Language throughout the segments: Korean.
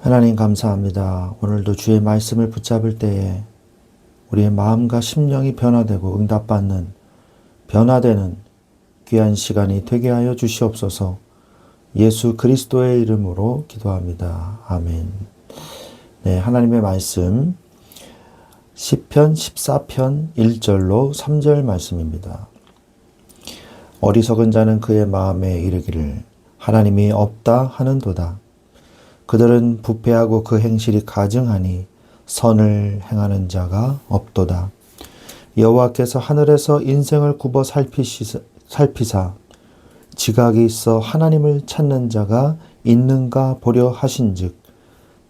하나님 감사합니다. 오늘도 주의 말씀을 붙잡을 때에 우리의 마음과 심령이 변화되고 응답받는 변화되는 귀한 시간이 되게 하여 주시옵소서. 예수 그리스도의 이름으로 기도합니다. 아멘. 네, 하나님의 말씀 시편 14편 1절로 3절 말씀입니다. 어리석은 자는 그의 마음에 이르기를 하나님이 없다 하는도다. 그들은 부패하고 그 행실이 가증하니 선을 행하는 자가 없도다. 여호와께서 하늘에서 인생을 굽어 살피사 지각이 있어 하나님을 찾는 자가 있는가 보려 하신즉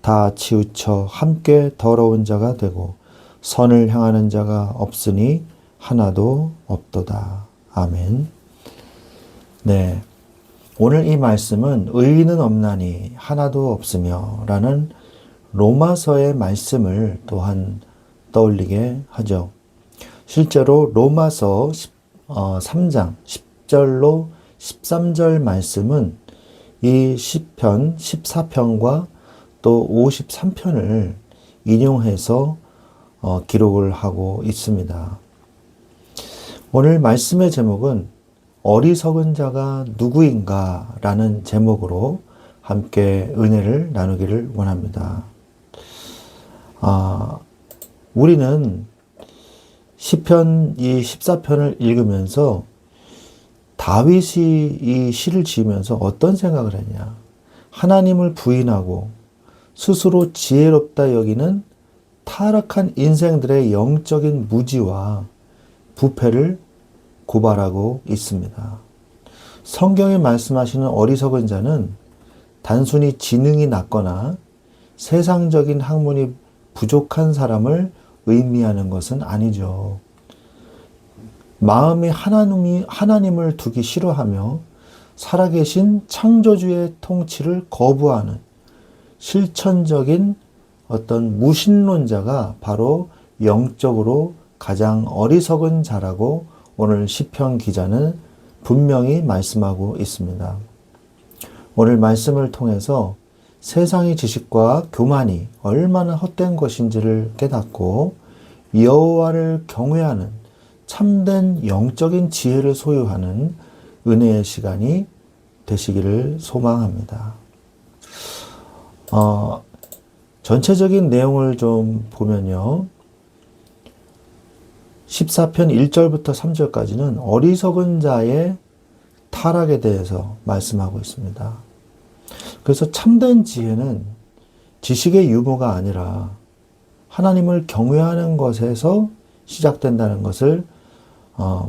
다 치우쳐 함께 더러운 자가 되고 선을 행하는 자가 없으니 하나도 없도다. 아멘. 네. 오늘 이 말씀은 의인은 없나니 하나도 없으며 라는 로마서의 말씀을 또한 떠올리게 하죠. 실제로 로마서 3장 10절로 13절 말씀은 이 시편 14편과 또 53편을 인용해서 기록을 하고 있습니다. 오늘 말씀의 제목은 어리석은 자가 누구인가 라는 제목으로 함께 은혜를 나누기를 원합니다. 우리는 시편 이 14편을 읽으면서 다윗이 이 시를 지으면서 어떤 생각을 했냐. 하나님을 부인하고 스스로 지혜롭다 여기는 타락한 인생들의 영적인 무지와 부패를 고발하고 있습니다. 성경에 말씀하시는 어리석은 자는 단순히 지능이 낮거나 세상적인 학문이 부족한 사람을 의미하는 것은 아니죠. 마음이 하나님을 두기 싫어하며 살아계신 창조주의 통치를 거부하는 실천적인 어떤 무신론자가 바로 영적으로 가장 어리석은 자라고 오늘 시편 기자는 분명히 말씀하고 있습니다. 오늘 말씀을 통해서 세상의 지식과 교만이 얼마나 헛된 것인지를 깨닫고 여호와를 경외하는 참된 영적인 지혜를 소유하는 은혜의 시간이 되시기를 소망합니다. 전체적인 내용을 좀 보면요. 14편 1절부터 3절까지는 어리석은 자의 타락에 대해서 말씀하고 있습니다. 그래서 참된 지혜는 지식의 유무가 아니라 하나님을 경외하는 것에서 시작된다는 것을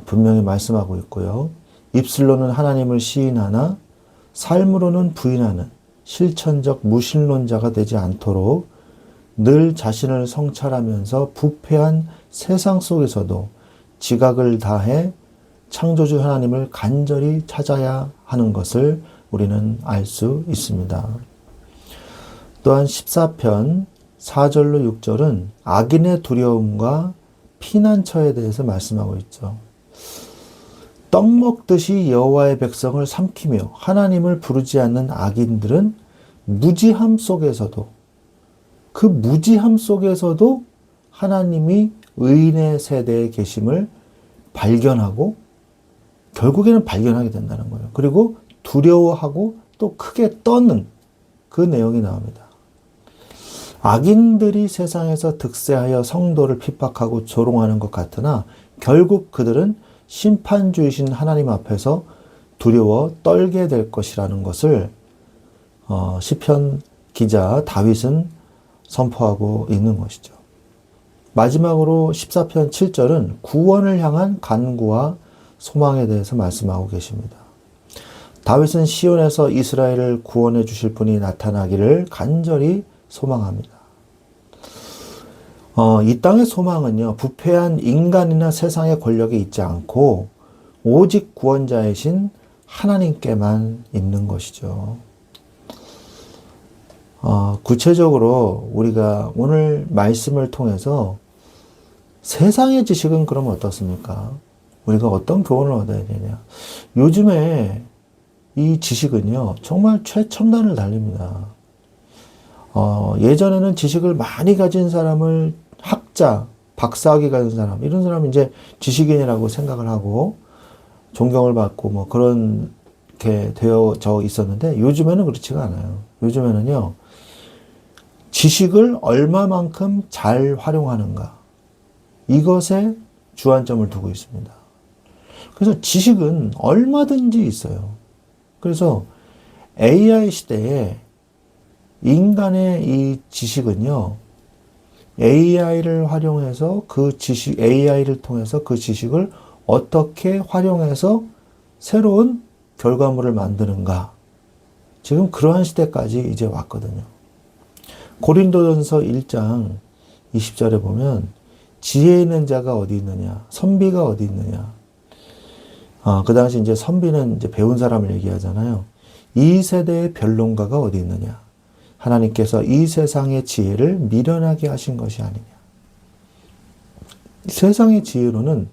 분명히 말씀하고 있고요. 입술로는 하나님을 시인하나 삶으로는 부인하는 실천적 무신론자가 되지 않도록 늘 자신을 성찰하면서 부패한 세상 속에서도 지각을 다해 창조주 하나님을 간절히 찾아야 하는 것을 우리는 알 수 있습니다. 또한 14편 4절로 6절은 악인의 두려움과 피난처에 대해서 말씀하고 있죠. 떡 먹듯이 여호와의 백성을 삼키며 하나님을 부르지 않는 악인들은 무지함 속에서도 그 무지함 속에서도 하나님이 의인의 세대에 계심을 발견하고 결국에는 발견하게 된다는 거예요. 그리고 두려워하고 또 크게 떠는 그 내용이 나옵니다. 악인들이 세상에서 득세하여 성도를 핍박하고 조롱하는 것 같으나 결국 그들은 심판주이신 하나님 앞에서 두려워 떨게 될 것이라는 것을 시편 기자 다윗은 선포하고 있는 것이죠. 마지막으로 14편 7절은 구원을 향한 간구와 소망에 대해서 말씀하고 계십니다. 다윗은 시온에서 이스라엘을 구원해 주실 분이 나타나기를 간절히 소망합니다. 이 땅의 소망은요, 부패한 인간이나 세상의 권력에 있지 않고 오직 구원자이신 하나님께만 있는 것이죠. 구체적으로 우리가 오늘 말씀을 통해서 세상의 지식은 그럼 어떻습니까? 우리가 어떤 교훈을 얻어야 되냐? 요즘에 이 지식은요, 정말 최첨단을 달립니다. 예전에는 지식을 많이 가진 사람을 학자, 박사학위 가진 사람, 이런 사람은 이제 지식인이라고 생각을 하고 존경을 받고 뭐 그런 게 되어져 있었는데 요즘에는 그렇지가 않아요. 요즘에는요, 지식을 얼마만큼 잘 활용하는가, 이것에 주안점을 두고 있습니다. 그래서 지식은 얼마든지 있어요. 그래서 AI 시대에 인간의 이 지식은요, AI를 활용해서 AI를 통해서 그 지식을 어떻게 활용해서 새로운 결과물을 만드는가. 지금 그러한 시대까지 이제 왔거든요. 고린도전서 1장 20절에 보면 지혜 있는 자가 어디 있느냐, 선비가 어디 있느냐. 그 당시 이제 선비는 이제 배운 사람을 얘기하잖아요. 이 세대의 변론가가 어디 있느냐. 하나님께서 이 세상의 지혜를 미련하게 하신 것이 아니냐. 세상의 지혜로는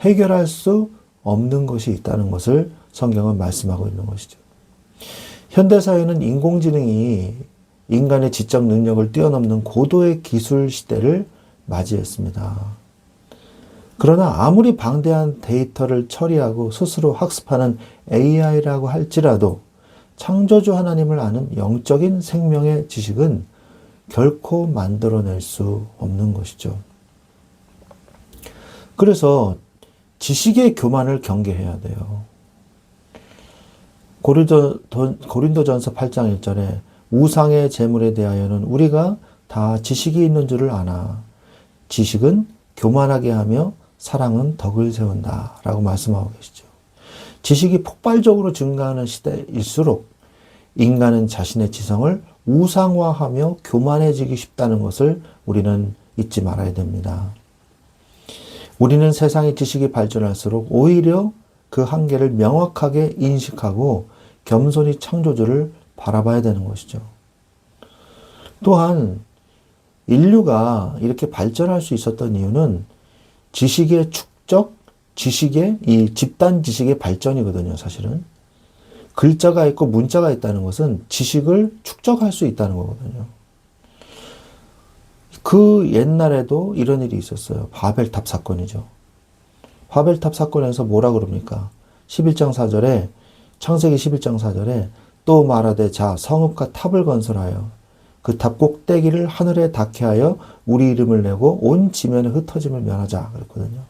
해결할 수 없는 것이 있다는 것을 성경은 말씀하고 있는 것이죠. 현대사회는 인공지능이 인간의 지적 능력을 뛰어넘는 고도의 기술 시대를 맞이했습니다. 그러나 아무리 방대한 데이터를 처리하고 스스로 학습하는 AI라고 할지라도 창조주 하나님을 아는 영적인 생명의 지식은 결코 만들어낼 수 없는 것이죠. 그래서 지식의 교만을 경계해야 돼요. 고린도전서 8장 1절에 우상의 재물에 대하여는 우리가 다 지식이 있는 줄을 아나 지식은 교만하게 하며 사랑은 덕을 세운다 라고 말씀하고 계시죠. 지식이 폭발적으로 증가하는 시대일수록 인간은 자신의 지성을 우상화하며 교만해지기 쉽다는 것을 우리는 잊지 말아야 됩니다. 우리는 세상의 지식이 발전할수록 오히려 그 한계를 명확하게 인식하고 겸손히 창조주를 바라봐야 되는 것이죠. 또한 인류가 이렇게 발전할 수 있었던 이유는 지식의 축적, 이 집단 지식의 발전이거든요, 사실은. 글자가 있고 문자가 있다는 것은 지식을 축적할 수 있다는 거거든요. 그 옛날에도 이런 일이 있었어요. 바벨탑 사건이죠. 바벨탑 사건에서 뭐라 그럽니까? 11장 4절에, 창세기 11장 4절에 또 말하되 자 성읍과 탑을 건설하여 그 탑 꼭대기를 하늘에 닿게 하여 우리 이름을 내고 온 지면에 흩어짐을 면하자 그랬거든요.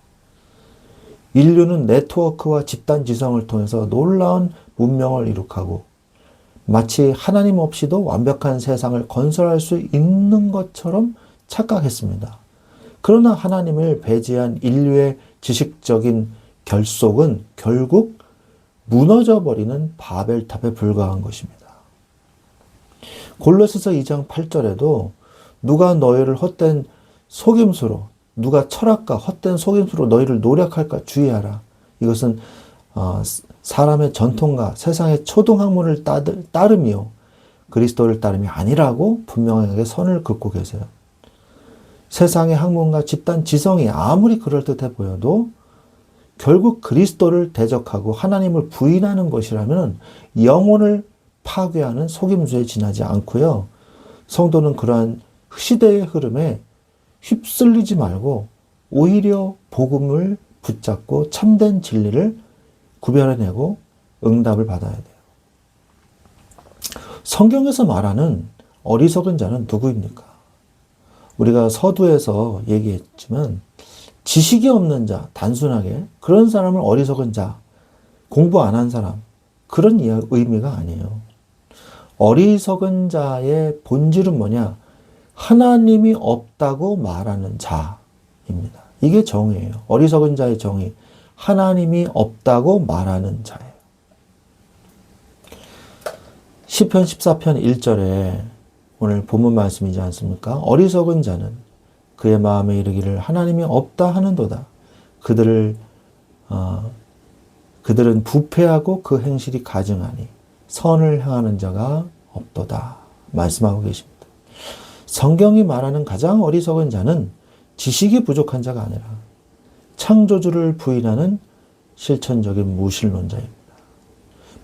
인류는 네트워크와 집단 지성을 통해서 놀라운 문명을 이룩하고 마치 하나님 없이도 완벽한 세상을 건설할 수 있는 것처럼 착각했습니다. 그러나 하나님을 배제한 인류의 지식적인 결속은 결국 무너져버리는 바벨탑에 불과한 것입니다. 골로새서 2장 8절에도 누가 너희를 헛된 속임수로, 누가 철학과 헛된 속임수로 너희를 노력할까 주의하라. 이것은 사람의 전통과 세상의 초등학문을 따름이요 그리스도를 따름이 아니라고 분명하게 선을 긋고 계세요. 세상의 학문과 집단 지성이 아무리 그럴듯해 보여도 결국 그리스도를 대적하고 하나님을 부인하는 것이라면 영혼을 파괴하는 속임수에 지나지 않고요. 성도는 그러한 시대의 흐름에 휩쓸리지 말고 오히려 복음을 붙잡고 참된 진리를 구별해내고 응답을 받아야 돼요. 성경에서 말하는 어리석은 자는 누구입니까? 우리가 서두에서 얘기했지만 지식이 없는 자, 단순하게 그런 사람을 어리석은 자, 공부 안 한 사람, 그런 의미가 아니에요. 어리석은 자의 본질은 뭐냐? 하나님이 없다고 말하는 자입니다. 이게 정의예요. 어리석은 자의 정의. 하나님이 없다고 말하는 자예요. 시편 14편 1절에 오늘 본문 말씀이지 않습니까? 어리석은 자는 그의 마음에 이르기를 하나님이 없다 하는도다. 그들은 부패하고 그 행실이 가증하니 선을 행하는 자가 없도다. 말씀하고 계십니다. 성경이 말하는 가장 어리석은 자는 지식이 부족한 자가 아니라 창조주를 부인하는 실천적인 무신론자입니다.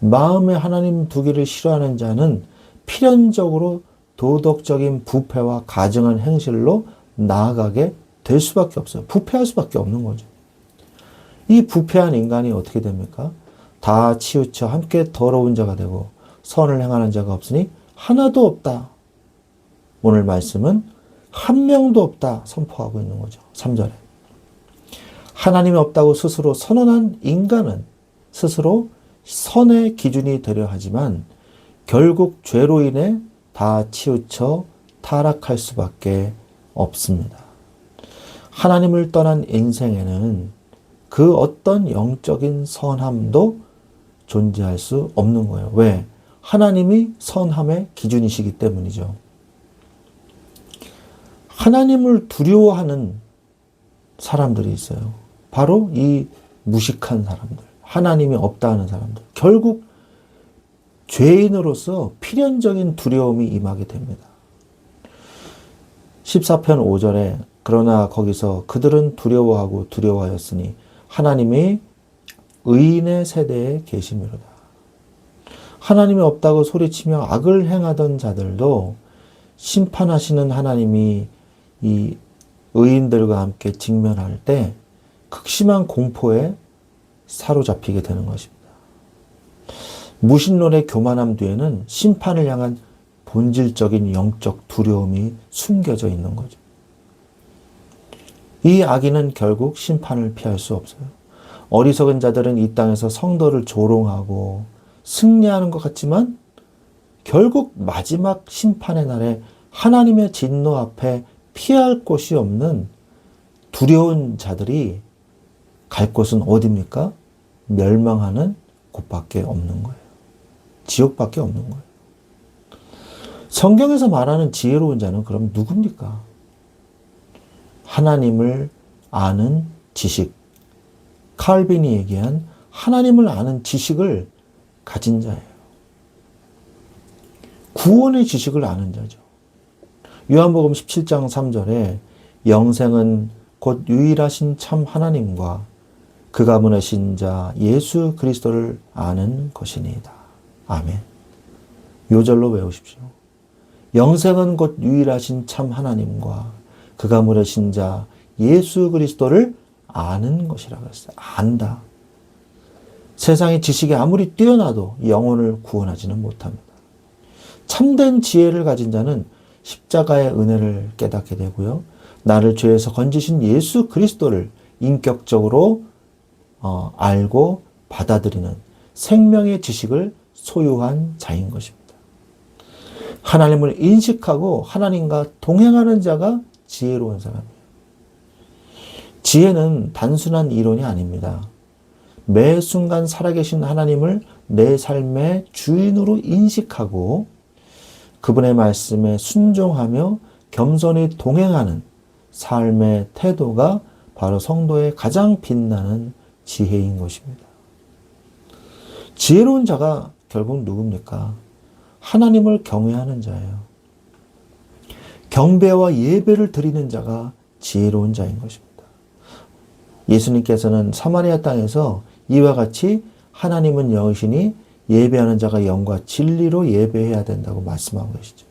마음에 하나님 두기를 싫어하는 자는 필연적으로 도덕적인 부패와 가증한 행실로 나아가게 될 수밖에 없어요. 부패할 수밖에 없는 거죠. 이 부패한 인간이 어떻게 됩니까? 다 치우쳐 함께 더러운 자가 되고 선을 행하는 자가 없으니 하나도 없다. 오늘 말씀은 한 명도 없다 선포하고 있는 거죠. 3절에. 하나님이 없다고 스스로 선언한 인간은 스스로 선의 기준이 되려 하지만 결국 죄로 인해 다 치우쳐 타락할 수밖에 없습니다. 하나님을 떠난 인생에는 그 어떤 영적인 선함도 존재할 수 없는 거예요. 왜? 하나님이 선함의 기준이시기 때문이죠. 하나님을 두려워하는 사람들이 있어요. 바로 이 무식한 사람들, 하나님이 없다 하는 사람들. 결국 죄인으로서 필연적인 두려움이 임하게 됩니다. 14편 5절에 그러나 거기서 그들은 두려워하고 두려워하였으니 하나님이 의인의 세대에 계시미로다. 하나님이 없다고 소리치며 악을 행하던 자들도 심판하시는 하나님이 이 의인들과 함께 직면할 때 극심한 공포에 사로잡히게 되는 것입니다. 무신론의 교만함 뒤에는 심판을 향한 본질적인 영적 두려움이 숨겨져 있는 거죠. 이 악인은 결국 심판을 피할 수 없어요. 어리석은 자들은 이 땅에서 성도를 조롱하고 승리하는 것 같지만 결국 마지막 심판의 날에 하나님의 진노 앞에 피할 곳이 없는 두려운 자들이 갈 곳은 어디입니까? 멸망하는 곳밖에 없는 거예요. 지옥밖에 없는 거예요. 성경에서 말하는 지혜로운 자는 그럼 누굽니까? 하나님을 아는 지식. 칼빈이 얘기한 하나님을 아는 지식을 가진 자예요. 구원의 지식을 아는 자죠. 요한복음 17장 3절에 영생은 곧 유일하신 참 하나님과 그가 보내신 자 예수 그리스도를 아는 것이니이다. 아멘. 요절로 외우십시오. 영생은 곧 유일하신 참 하나님과 그가 보내신 자 예수 그리스도를 아는 것이라고 했어요. 안다. 세상의 지식이 아무리 뛰어나도 영혼을 구원하지는 못합니다. 참된 지혜를 가진 자는 십자가의 은혜를 깨닫게 되고요. 나를 죄에서 건지신 예수 그리스도를 인격적으로 알고 받아들이는 생명의 지식을 소유한 자인 것입니다. 하나님을 인식하고 하나님과 동행하는 자가 지혜로운 사람이에요. 지혜는 단순한 이론이 아닙니다. 매 순간 살아계신 하나님을 내 삶의 주인으로 인식하고 그분의 말씀에 순종하며 겸손히 동행하는 삶의 태도가 바로 성도의 가장 빛나는 지혜인 것입니다. 지혜로운 자가 결국 누굽니까? 하나님을 경외하는 자예요. 경배와 예배를 드리는 자가 지혜로운 자인 것입니다. 예수님께서는 사마리아 땅에서 이와 같이 하나님은 영이시니 예배하는 자가 영과 진리로 예배해야 된다고 말씀하고 계시죠.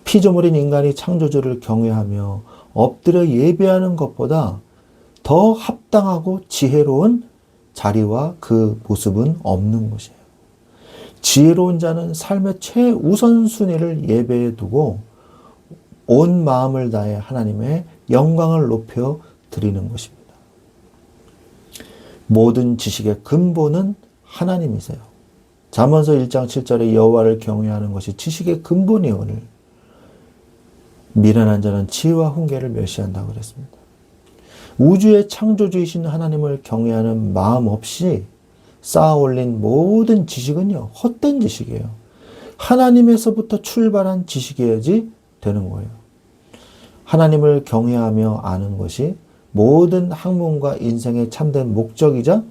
피조물인 인간이 창조주를 경외하며 엎드려 예배하는 것보다 더 합당하고 지혜로운 자리와 그 모습은 없는 것이에요. 지혜로운 자는 삶의 최우선순위를 예배에 두고 온 마음을 다해 하나님의 영광을 높여 드리는 것입니다. 모든 지식의 근본은 하나님이세요. 잠언서 1장 7절에 여호와를 경외하는 것이 지식의 근본이오늘 미련한 자는 지혜와 훈계를 멸시한다고 그랬습니다. 우주의 창조주이신 하나님을 경외하는 마음 없이 쌓아 올린 모든 지식은요, 헛된 지식이에요. 하나님에서부터 출발한 지식이어야지 되는 거예요. 하나님을 경외하며 아는 것이 모든 학문과 인생의 참된 목적이자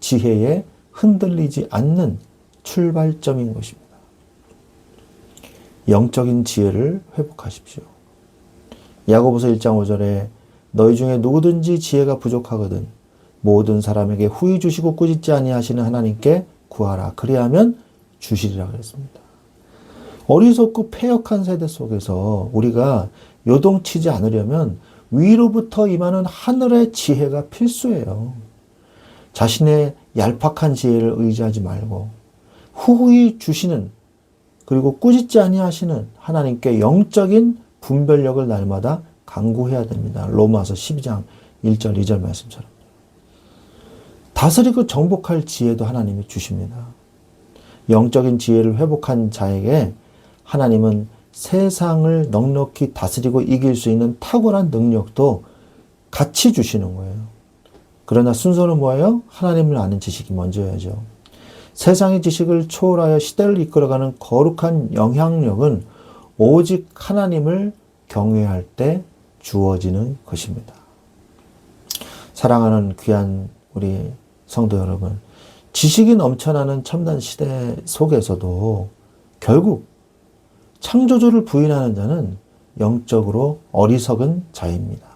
지혜에 흔들리지 않는 출발점인 것입니다. 영적인 지혜를 회복하십시오. 야고보서 1장 5절에 너희 중에 누구든지 지혜가 부족하거든 모든 사람에게 후히 주시고 꾸짖지 아니하시는 하나님께 구하라. 그리하면 주시리라 그랬습니다. 어리석고 패역한 세대 속에서 우리가 요동치지 않으려면 위로부터 임하는 하늘의 지혜가 필수예요. 자신의 얄팍한 지혜를 의지하지 말고 후후히 주시는, 그리고 꾸짖지 아니하시는 하나님께 영적인 분별력을 날마다 간구해야 됩니다. 로마서 12장 1절 2절 말씀처럼. 다스리고 정복할 지혜도 하나님이 주십니다. 영적인 지혜를 회복한 자에게 하나님은 세상을 넉넉히 다스리고 이길 수 있는 탁월한 능력도 같이 주시는 거예요. 그러나 순서는 뭐예요? 하나님을 아는 지식이 먼저여야죠. 세상의 지식을 초월하여 시대를 이끌어가는 거룩한 영향력은 오직 하나님을 경외할 때 주어지는 것입니다. 사랑하는 귀한 우리 성도 여러분, 지식이 넘쳐나는 첨단 시대 속에서도 결국 창조주를 부인하는 자는 영적으로 어리석은 자입니다.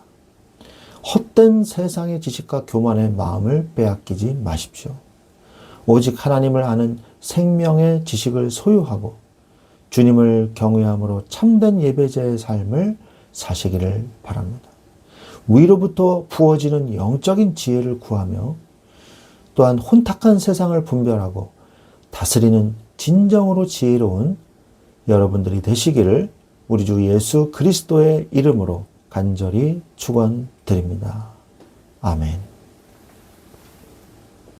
헛된 세상의 지식과 교만의 마음을 빼앗기지 마십시오. 오직 하나님을 아는 생명의 지식을 소유하고 주님을 경외함으로 참된 예배자의 삶을 사시기를 바랍니다. 위로부터 부어지는 영적인 지혜를 구하며 또한 혼탁한 세상을 분별하고 다스리는 진정으로 지혜로운 여러분들이 되시기를 우리 주 예수 그리스도의 이름으로 간절히 축원드립니다. 아멘.